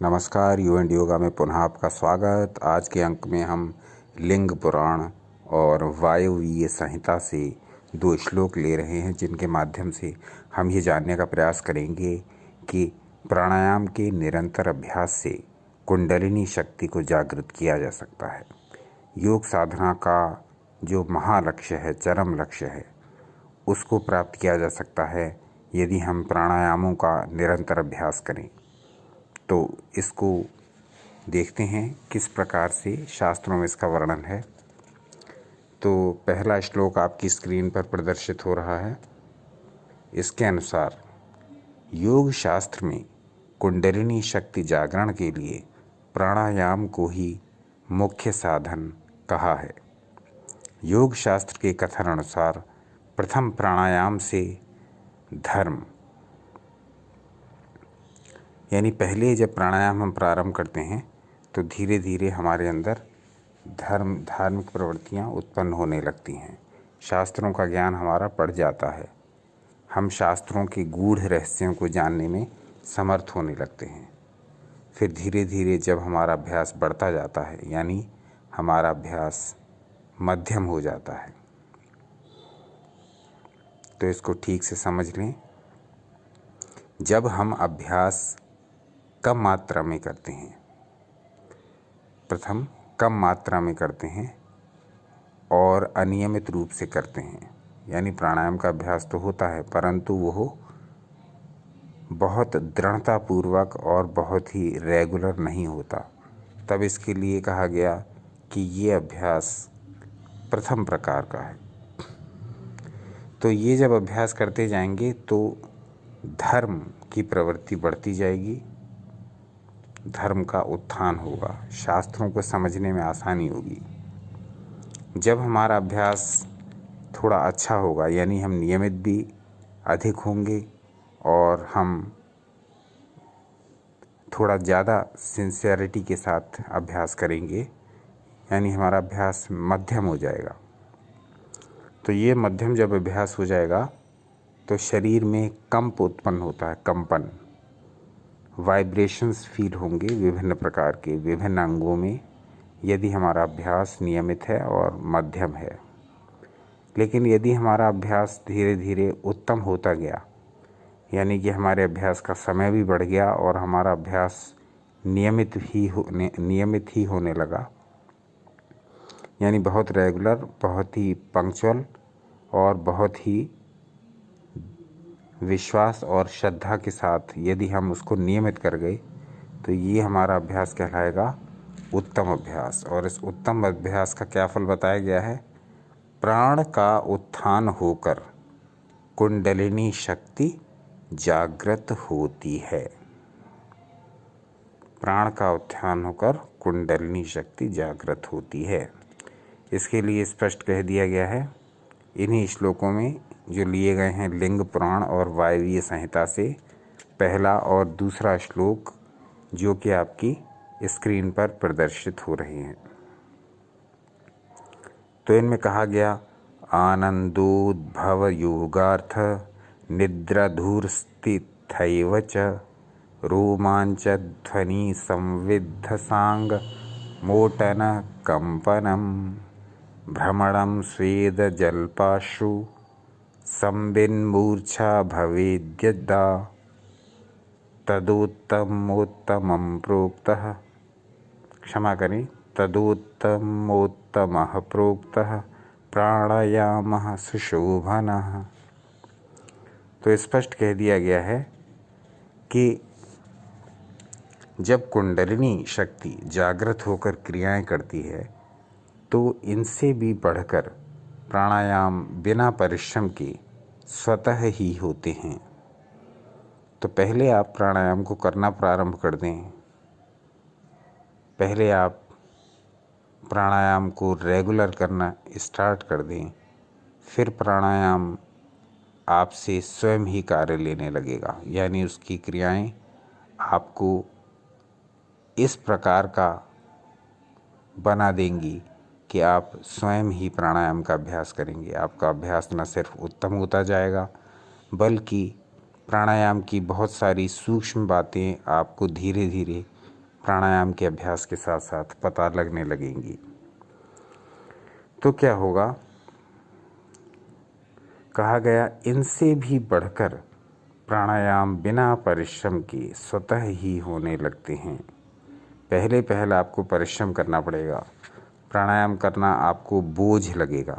नमस्कार, you and yoga में पुनः आपका स्वागत। आज के अंक में हम लिंग पुराण और वायवीय संहिता से 2 श्लोक ले रहे हैं, जिनके माध्यम से हम ये जानने का प्रयास करेंगे कि प्राणायाम के निरंतर अभ्यास से कुंडलिनी शक्ति को जागृत किया जा सकता है। योग साधना का जो महालक्ष्य है, चरम लक्ष्य है, उसको प्राप्त किया जा सकता है यदि हम प्राणायामों का निरंतर अभ्यास करें। तो इसको देखते हैं किस प्रकार से शास्त्रों में इसका वर्णन है। तो पहला श्लोक आपकी स्क्रीन पर प्रदर्शित हो रहा है। इसके अनुसार योग शास्त्र में कुंडलिनी शक्ति जागरण के लिए प्राणायाम को ही मुख्य साधन कहा है। योग शास्त्र के कथन अनुसार प्रथम प्राणायाम से धर्म, यानी पहले जब प्राणायाम हम प्रारंभ करते हैं तो धीरे धीरे हमारे अंदर धार्मिक प्रवृत्तियाँ उत्पन्न होने लगती हैं। शास्त्रों का ज्ञान हमारा बढ़ जाता है। हम शास्त्रों के गूढ़ रहस्यों को जानने में समर्थ होने लगते हैं। फिर धीरे धीरे जब हमारा अभ्यास बढ़ता जाता है, यानी हमारा अभ्यास मध्यम हो जाता है, तो इसको ठीक से समझ लें। जब हम अभ्यास कम मात्रा में करते हैं, प्रथम कम मात्रा में करते हैं और अनियमित रूप से करते हैं, यानी प्राणायाम का अभ्यास तो होता है परंतु वो बहुत दृढ़तापूर्वक और बहुत ही रेगुलर नहीं होता, तब इसके लिए कहा गया कि ये अभ्यास प्रथम प्रकार का है। तो ये जब अभ्यास करते जाएंगे तो धर्म की प्रवृत्ति बढ़ती जाएगी, धर्म का उत्थान होगा, शास्त्रों को समझने में आसानी होगी। जब हमारा अभ्यास थोड़ा अच्छा होगा, यानी हम नियमित भी अधिक होंगे और हम थोड़ा ज़्यादा सिंसियरिटी के साथ अभ्यास करेंगे, यानी हमारा अभ्यास मध्यम हो जाएगा। तो ये मध्यम जब अभ्यास हो जाएगा तो शरीर में कंप उत्पन्न होता है, कंपन, वाइब्रेशंस फील होंगे विभिन्न प्रकार के विभिन्न अंगों में, यदि हमारा अभ्यास नियमित है और मध्यम है। लेकिन यदि हमारा अभ्यास धीरे धीरे उत्तम होता गया, यानी कि हमारे अभ्यास का समय भी बढ़ गया और हमारा अभ्यास नियमित ही होने लगा, यानी बहुत रेगुलर, बहुत ही पंक्चुअल और बहुत ही विश्वास और श्रद्धा के साथ यदि हम उसको नियमित कर गए, तो ये हमारा अभ्यास कहलाएगा उत्तम अभ्यास। और इस उत्तम अभ्यास का क्या फल बताया गया है? प्राण का उत्थान होकर कुंडलिनी शक्ति जागृत होती है। प्राण का उत्थान होकर कुंडलिनी शक्ति जागृत होती है। इसके लिए स्पष्ट कह दिया गया है इन्हीं श्लोकों में जो लिए गए हैं लिंग पुराण और वायवीय संहिता से, पहला और दूसरा श्लोक जो कि आपकी स्क्रीन पर प्रदर्शित हो रहे हैं। तो इनमें कहा गया, आनंदोद्भव योगार्थ निद्राधूर स्थितैव च रोमांच ध्वनि संविद्ध सांग मोटन कंपनम भ्रमणं स्वेद जल्पाश्रु संबिन्मूर्छा भवेद्यदा तदोत्तमोत्तमं प्रोक्तः, क्षमा करें, तदोत्तमोत्तमः प्रोक्तः प्राणायामः सुशोभनः। तो स्पष्ट कह दिया गया है कि जब कुंडलिनी शक्ति जागृत होकर क्रियाएं करती है तो इनसे भी बढ़कर प्राणायाम बिना परिश्रम के स्वतः ही होते हैं। तो पहले आप प्राणायाम को करना प्रारंभ कर दें, पहले आप प्राणायाम को रेगुलर करना स्टार्ट कर दें, फिर प्राणायाम आपसे स्वयं ही कार्य लेने लगेगा, यानी उसकी क्रियाएं आपको इस प्रकार का बना देंगी कि आप स्वयं ही प्राणायाम का अभ्यास करेंगे। आपका अभ्यास न सिर्फ उत्तम होता जाएगा, बल्कि प्राणायाम की बहुत सारी सूक्ष्म बातें आपको धीरे धीरे प्राणायाम के अभ्यास के साथ साथ पता लगने लगेंगी। तो क्या होगा, कहा गया इनसे भी बढ़कर प्राणायाम बिना परिश्रम के स्वतः ही होने लगते हैं। पहले आपको परिश्रम करना पड़ेगा। प्राणायाम करना आपको बोझ लगेगा,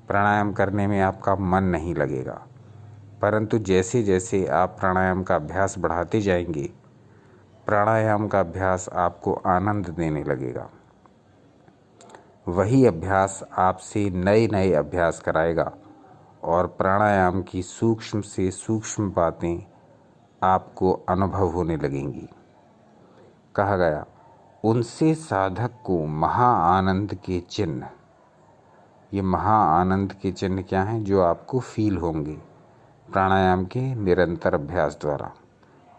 प्राणायाम करने में आपका मन नहीं लगेगा, परंतु जैसे जैसे आप प्राणायाम का अभ्यास बढ़ाते जाएंगे, प्राणायाम का अभ्यास आपको आनंद देने लगेगा। वही अभ्यास आपसे नए नए अभ्यास कराएगा और प्राणायाम की सूक्ष्म से सूक्ष्म बातें आपको अनुभव होने लगेंगी। कहा गया उनसे साधक को महा आनंद के चिन्ह, ये महा आनंद के चिन्ह क्या हैं जो आपको फील होंगे प्राणायाम के निरंतर अभ्यास द्वारा,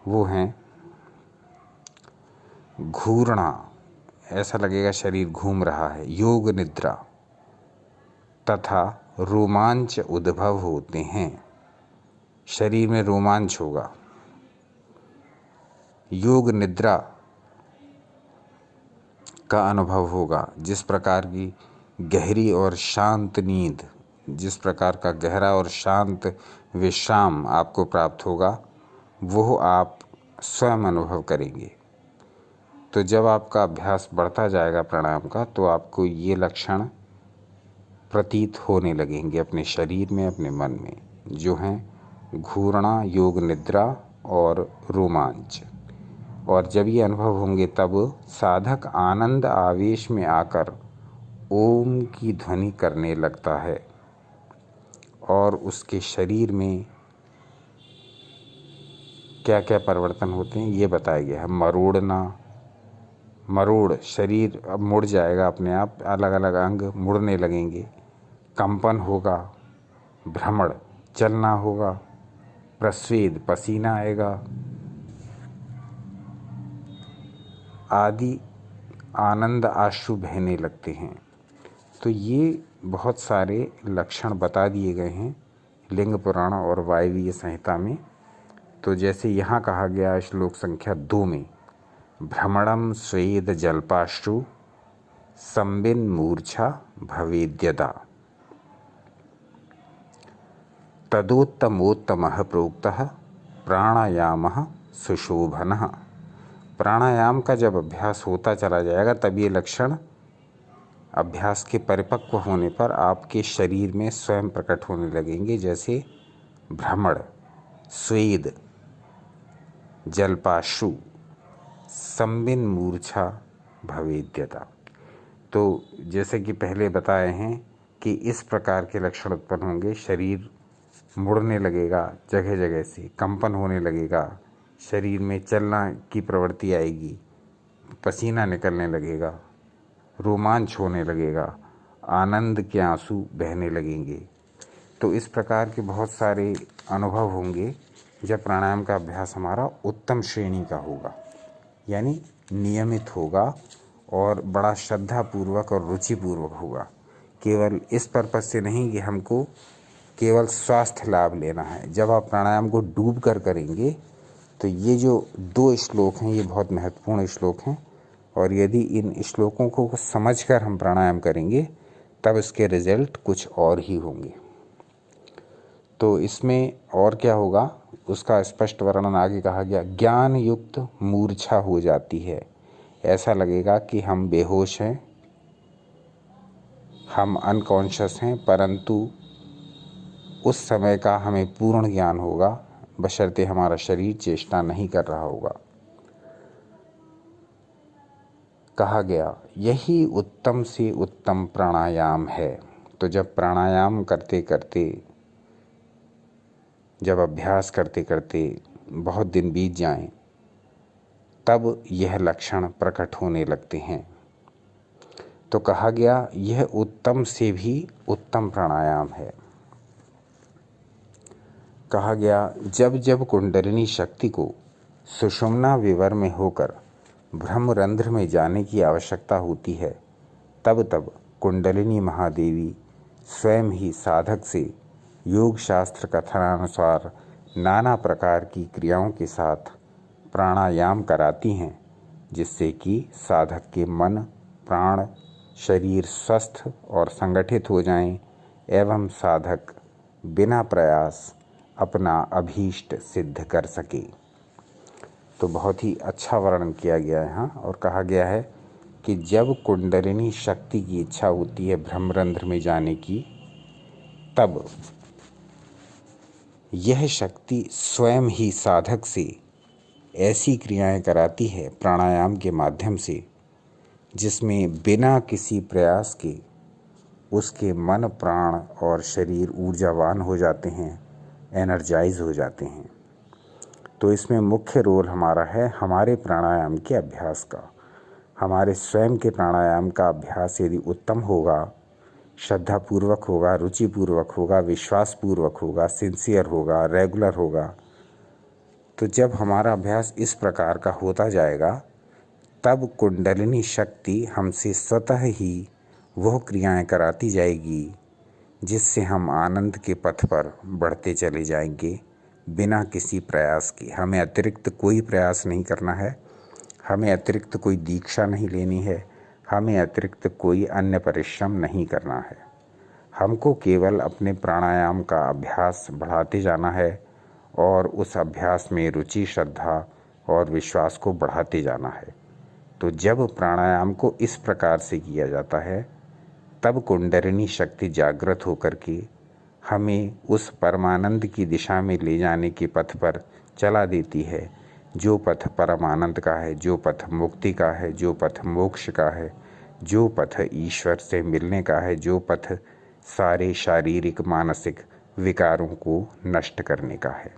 वो हैं घूरना, ऐसा लगेगा शरीर घूम रहा है, योग निद्रा तथा रोमांच उद्भव होते हैं, शरीर में रोमांच होगा। योग निद्रा का अनुभव होगा, जिस प्रकार की गहरी और शांत नींद, जिस प्रकार का गहरा और शांत विश्राम आपको प्राप्त होगा, वो आप स्वयं अनुभव करेंगे। तो जब आपका अभ्यास बढ़ता जाएगा प्राणायाम का, तो आपको ये लक्षण प्रतीत होने लगेंगे अपने शरीर में, अपने मन में, जो हैं घूरना, योग निद्रा और रोमांच। और जब ये अनुभव होंगे तब साधक आनंद आवेश में आकर ओम की ध्वनि करने लगता है और उसके शरीर में क्या क्या परिवर्तन होते हैं ये बताया गया है। मरोड़ना, मरोड़, शरीर अब मुड़ जाएगा अपने आप, अलग अलग अंग मुड़ने लगेंगे, कंपन होगा, भ्रमण, चलना होगा, प्रस्वेद, पसीना आएगा आदि, आनंद आंसू बहने लगते हैं। तो ये बहुत सारे लक्षण बता दिए गए हैं लिंग पुराण और वायवीय संहिता में। तो जैसे यहाँ कहा गया श्लोक संख्या 2 में, भ्रमणम स्वेद जल्पाश्रु संबिन मूर्छा भवेद्यदा तदोत्तमोत्तमः प्रोक्तः प्राणायामः सुशोभनः। प्राणायाम का जब अभ्यास होता चला जाएगा तब ये लक्षण अभ्यास के परिपक्व होने पर आपके शरीर में स्वयं प्रकट होने लगेंगे, जैसे भ्रमण, स्वेद, जल्पाश्रु, संबिन मूर्छा भवेद्यता। तो जैसे कि पहले बताए हैं कि इस प्रकार के लक्षण उत्पन्न होंगे, शरीर मुड़ने लगेगा, जगह जगह से कंपन होने लगेगा, शरीर में चलना की प्रवृत्ति आएगी, पसीना निकलने लगेगा, रोमांच होने लगेगा, आनंद के आंसू बहने लगेंगे। तो इस प्रकार के बहुत सारे अनुभव होंगे जब प्राणायाम का अभ्यास हमारा उत्तम श्रेणी का होगा, यानी नियमित होगा और बड़ा श्रद्धापूर्वक और रुचिपूर्वक होगा। केवल इस पर्पज़ से नहीं कि हमको केवल स्वास्थ्य लाभ लेना है। जब आप प्राणायाम को डूब कर करेंगे तो ये जो 2 श्लोक हैं ये बहुत महत्वपूर्ण श्लोक हैं, और यदि इन श्लोकों को समझकर हम प्राणायाम करेंगे तब इसके रिजल्ट कुछ और ही होंगे। तो इसमें और क्या होगा उसका स्पष्ट वर्णन आगे कहा गया। ज्ञान युक्त मूर्छा हो जाती है, ऐसा लगेगा कि हम बेहोश हैं, हम अनकॉन्शियस हैं, परंतु उस समय का हमें पूर्ण ज्ञान होगा, बशर्ते हमारा शरीर चेष्टा नहीं कर रहा होगा। कहा गया यही उत्तम से उत्तम प्राणायाम है। तो जब प्राणायाम करते करते, जब अभ्यास करते करते बहुत दिन बीत जाएं, तब यह लक्षण प्रकट होने लगते हैं। तो कहा गया यह उत्तम से भी उत्तम प्राणायाम है। कहा गया जब जब कुंडलिनी शक्ति को सुषुम्ना विवर में होकर ब्रह्मरंध्र में जाने की आवश्यकता होती है, तब तब कुंडलिनी महादेवी स्वयं ही साधक से योग शास्त्र कथनानुसार नाना प्रकार की क्रियाओं के साथ प्राणायाम कराती हैं जिससे कि साधक के मन, प्राण, शरीर स्वस्थ और संगठित हो जाएं एवं साधक बिना प्रयास अपना अभीष्ट सिद्ध कर सके। तो बहुत ही अच्छा वर्णन किया गया है यहाँ, और कहा गया है कि जब कुंडलिनी शक्ति की इच्छा होती है ब्रह्मरंध्र में जाने की, तब यह शक्ति स्वयं ही साधक से ऐसी क्रियाएं कराती है प्राणायाम के माध्यम से, जिसमें बिना किसी प्रयास के उसके मन, प्राण और शरीर ऊर्जावान हो जाते हैं, एनर्जाइज हो जाते हैं। तो इसमें मुख्य रोल हमारा है हमारे प्राणायाम के अभ्यास का। हमारे स्वयं के प्राणायाम का अभ्यास यदि उत्तम होगा, श्रद्धापूर्वक होगा, रुचिपूर्वक होगा, विश्वासपूर्वक होगा, सिंसियर होगा, रेगुलर होगा, तो जब हमारा अभ्यास इस प्रकार का होता जाएगा, तब कुंडलिनी शक्ति हमसे स्वतः ही वह क्रियाएं कराती जाएगी जिससे हम आनंद के पथ पर बढ़ते चले जाएंगे बिना किसी प्रयास के। हमें अतिरिक्त कोई प्रयास नहीं करना है, हमें अतिरिक्त कोई दीक्षा नहीं लेनी है, हमें अतिरिक्त कोई अन्य परिश्रम नहीं करना है। हमको केवल अपने प्राणायाम का अभ्यास बढ़ाते जाना है और उस अभ्यास में रुचि, श्रद्धा और विश्वास को बढ़ाते जाना है। तो जब प्राणायाम को इस प्रकार से किया जाता है, तब कुंडलिनी शक्ति जागृत होकर के हमें उस परमानंद की दिशा में ले जाने के पथ पर चला देती है, जो पथ परमानंद का है, जो पथ मुक्ति का है, जो पथ मोक्ष का है, जो पथ ईश्वर से मिलने का है, जो पथ सारे शारीरिक मानसिक विकारों को नष्ट करने का है।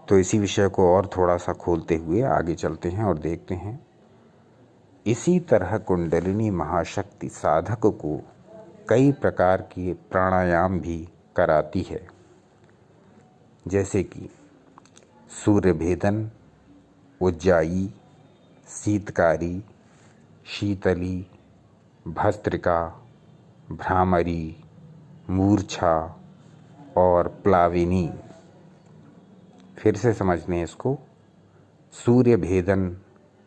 तो इसी विषय को और थोड़ा सा खोलते हुए आगे चलते हैं और देखते हैं। इसी तरह कुंडलिनी महाशक्ति साधक को कई प्रकार के प्राणायाम भी कराती है, जैसे कि सूर्य भेदन, उज्जाई, शीतकारी, शीतली, भस्त्रिका, भ्रामरी, मूर्छा और प्लाविनी। फिर से समझ लें इसको। सूर्य भेदन,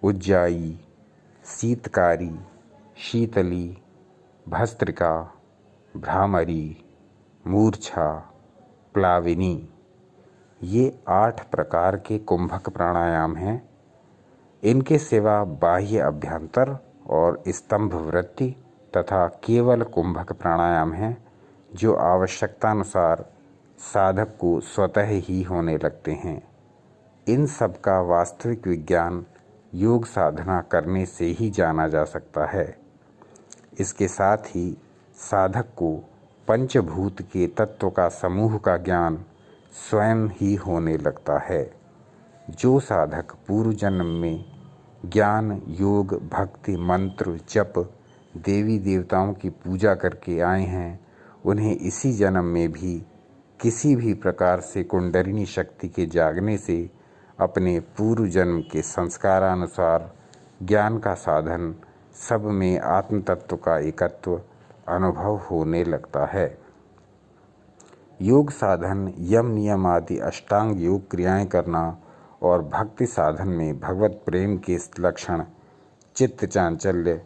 उज्जाई, शीतकारी, शीतली, भस्त्रिका, भ्रामरी, मूर्छा, प्लाविनी, ये 8 प्रकार के कुंभक प्राणायाम हैं। इनके सिवा बाह्य अभ्यंतर और स्तंभ वृत्ति तथा केवल कुंभक प्राणायाम हैं, जो आवश्यकतानुसार साधक को स्वतः ही होने लगते हैं। इन सब का वास्तविक विज्ञान योग साधना करने से ही जाना जा सकता है। इसके साथ ही साधक को पंचभूत के तत्व का समूह का ज्ञान स्वयं ही होने लगता है। जो साधक पूर्व जन्म में ज्ञान, योग, भक्ति, मंत्र, जप, देवी देवताओं की पूजा करके आए हैं, उन्हें इसी जन्म में भी किसी भी प्रकार से कुंडलिनी शक्ति के जागने से अपने पूर्व जन्म के संस्कारानुसार ज्ञान का साधन सब में आत्म तत्व का एकत्व अनुभव होने लगता है। योग साधन, यम नियम आदि अष्टांग योग क्रियाएं करना और भक्ति साधन में भगवत प्रेम के लक्षण चित्त चांचल्य,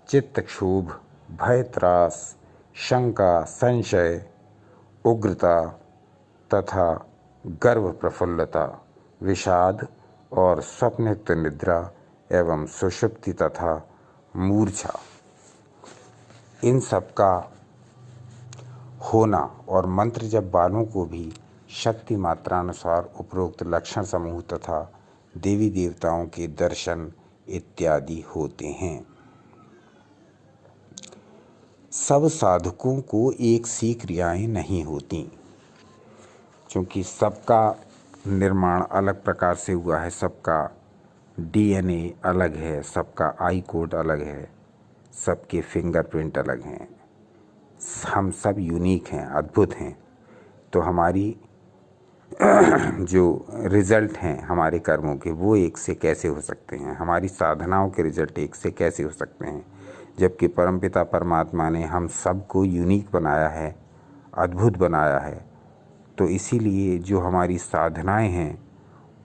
चित्त क्षोभ, भय, त्रास, शंका, संशय, उग्रता तथा गर्व, प्रफुल्लता, विषाद और स्वप्नयुक्त निद्रा एवं सुषुप्ति तथा मूर्छा, इन सब का होना और मंत्र जप वालों को भी शक्ति मात्रानुसार उपरोक्त लक्षण समूह तथा देवी देवताओं के दर्शन इत्यादि होते हैं। सब साधकों को एक सी क्रियाएं नहीं होती, क्योंकि सबका निर्माण अलग प्रकार से हुआ है, सबका डीएनए अलग है, सबका आई कोड अलग है, सबके फिंगरप्रिंट अलग हैं, हम सब यूनिक हैं, अद्भुत हैं। तो हमारी जो रिज़ल्ट हैं हमारे कर्मों के, वो एक से कैसे हो सकते हैं? हमारी साधनाओं के रिज़ल्ट एक से कैसे हो सकते हैं? जबकि परमपिता परमात्मा ने हम सबको यूनिक बनाया है, अद्भुत बनाया है। तो इसीलिए जो हमारी साधनाएं हैं,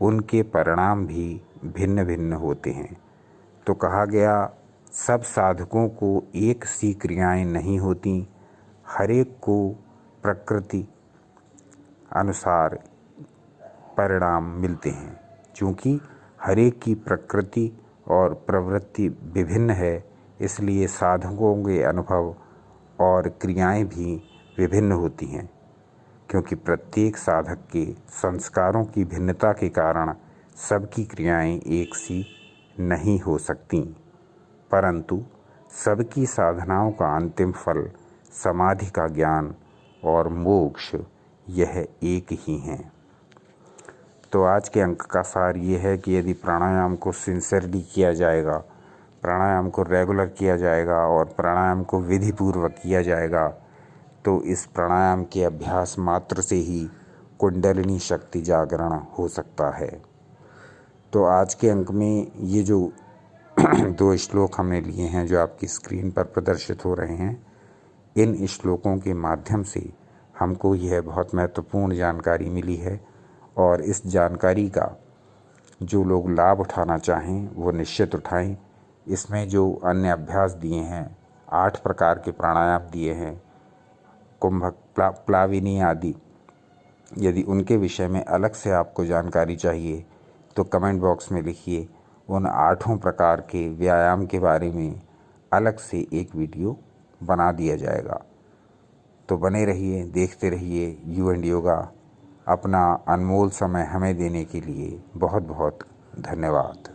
उनके परिणाम भी भिन्न भिन्न होते हैं। तो कहा गया, सब साधकों को एक सी क्रियाएं नहीं होती, हर एक को प्रकृति अनुसार परिणाम मिलते हैं। चूँकि हर एक की प्रकृति और प्रवृत्ति विभिन्न है, इसलिए साधकों के अनुभव और क्रियाएं भी विभिन्न होती हैं। क्योंकि प्रत्येक साधक के संस्कारों की भिन्नता के कारण सबकी क्रियाएं एक सी नहीं हो सकती, परंतु सबकी साधनाओं का अंतिम फल समाधि का ज्ञान और मोक्ष यह एक ही हैं। तो आज के अंक का सार ये है कि यदि प्राणायाम को सिंसियरली किया जाएगा, प्राणायाम को रेगुलर किया जाएगा और प्राणायाम को विधिपूर्वक किया जाएगा, तो इस प्राणायाम के अभ्यास मात्र से ही कुंडलिनी शक्ति जागरण हो सकता है। तो आज के अंक में ये जो 2 श्लोक हमने लिए हैं, जो आपकी स्क्रीन पर प्रदर्शित हो रहे हैं, इन श्लोकों के माध्यम से हमको यह बहुत महत्वपूर्ण जानकारी मिली है। और इस जानकारी का जो लोग लाभ उठाना चाहें वो निश्चित उठाएं। इसमें जो अन्य अभ्यास दिए हैं, 8 प्रकार के प्राणायाम दिए हैं, कुंभक, प्लाविनी आदि, यदि उनके विषय में अलग से आपको जानकारी चाहिए तो कमेंट बॉक्स में लिखिए। उन 8 प्रकार के व्यायाम के बारे में अलग से एक वीडियो बना दिया जाएगा। तो बने रहिए, देखते रहिए यू एंड योगा। अपना अनमोल समय हमें देने के लिए बहुत बहुत धन्यवाद।